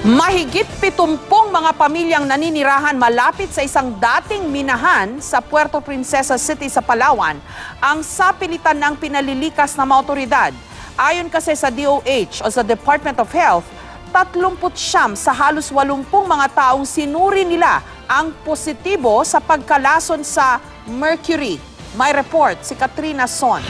Mahigit 70 mga pamilyang naninirahan malapit sa isang dating minahan sa Puerto Princesa City sa Palawan ang sapilitan ng pinalilikas na mga otoridad. Ayon kasi sa DOH o sa Department of Health, 39 sa halos 80 mga taong sinuri nila ang positibo sa pagkalason sa mercury. May report si Katrina Son.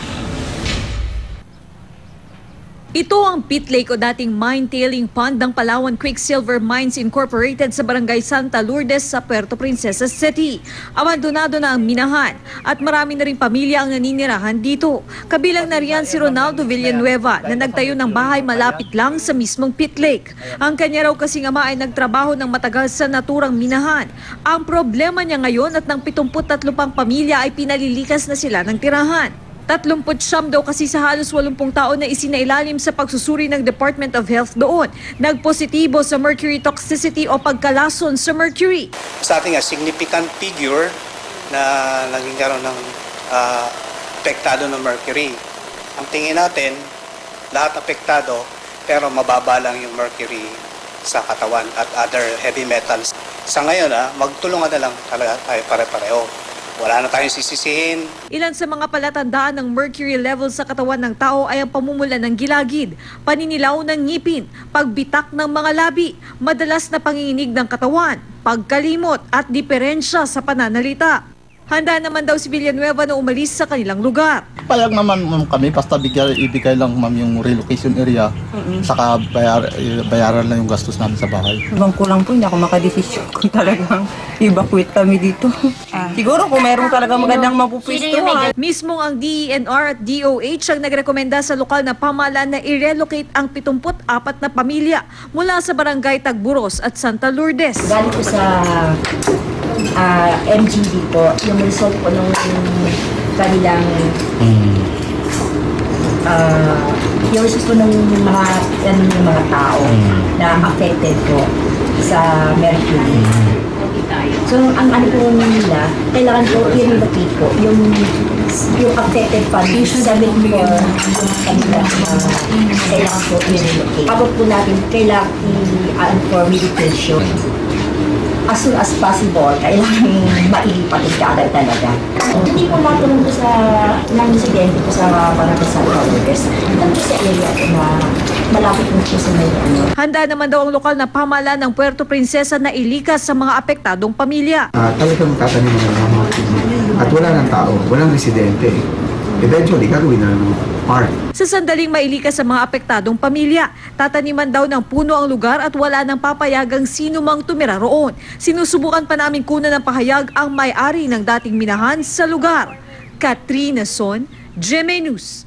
Ito ang pit lake o dating mine tailing pond ng Palawan Quicksilver Mines Incorporated sa Barangay Santa Lourdes sa Puerto Princesa City. Abandonado na ang minahan at marami na ring pamilya ang naninirahan dito. Kabilang na riyan si Ronaldo Villanueva na nagtayo ng bahay malapit lang sa mismong pit lake. Ang kanya raw kasing ama ay nagtrabaho ng matagal sa naturang minahan. Ang problema niya ngayon at ng 73 pang pamilya ay pinalilikas na sila ng tirahan. 39 daw kasi sa halos 80 tao na isinailalim sa pagsusuri ng Department of Health doon. Nagpositibo sa mercury toxicity o pagkalason sa mercury. Sa ating significant figure na naging karoon ng apektado ng mercury. Ang tingin natin, lahat apektado pero mababa lang yung mercury sa katawan at other heavy metals. Sa ngayon, magtulungan na lang talaga tayo pare-pareho. Wala na tayong sisisihin. Ilan sa mga palatandaan ng mercury level sa katawan ng tao ay ang pamumula ng gilagid, paninilaw ng ngipin, pagbitak ng mga labi, madalas na panginginig ng katawan, pagkalimot at diferensya sa pananalita. Handa naman daw si Villanueva na umalis sa kanilang lugar. Payag naman kami, basta ibigay lang ma'am yung relocation area, saka bayaran lang yung gastos namin sa bahay. Ibang kulang po, hindi ako makadesisyon kung talagang evacuate kami dito. Siguro kung mayroong talaga magandang mapupwestuhan. Mismong ang DENR at DOH ang nagrekomenda sa lokal na pamahalaan na i-relocate ang 74 na pamilya mula sa barangay Tagburos at Santa Lourdes. Galing po sa MGD po, yung result po ng kanilang yung result po ng mga tao na affected po sa mercury. So, ang ano po nila, kailangan po i-relocate po yung affected families, 74 yung kanila kailangan po i-relocate. Kapag po natin, kailangan for medication. As soon as possible, kailangan mailipat yung kaagad talaga. Hindi po matulong po sa ng insidente po sa Barangay Santa Lourdes. Ito po sa area po na malapit po sa may ano. Handa naman daw ang lokal na pamahalaan ng Puerto Princesa na ilikas sa mga apektadong pamilya. Talagang tatanim ng mga at wala ng tao, walang residente. Eventually, gagawin na ng park. Sa sandaling mailikas sa mga apektadong pamilya, tataniman daw ng puno ang lugar at wala nang papayagang sino mang tumira roon. Sinusubukan pa namin kunan ng pahayag ang may-ari ng dating minahan sa lugar. Katrina Son, GMA News.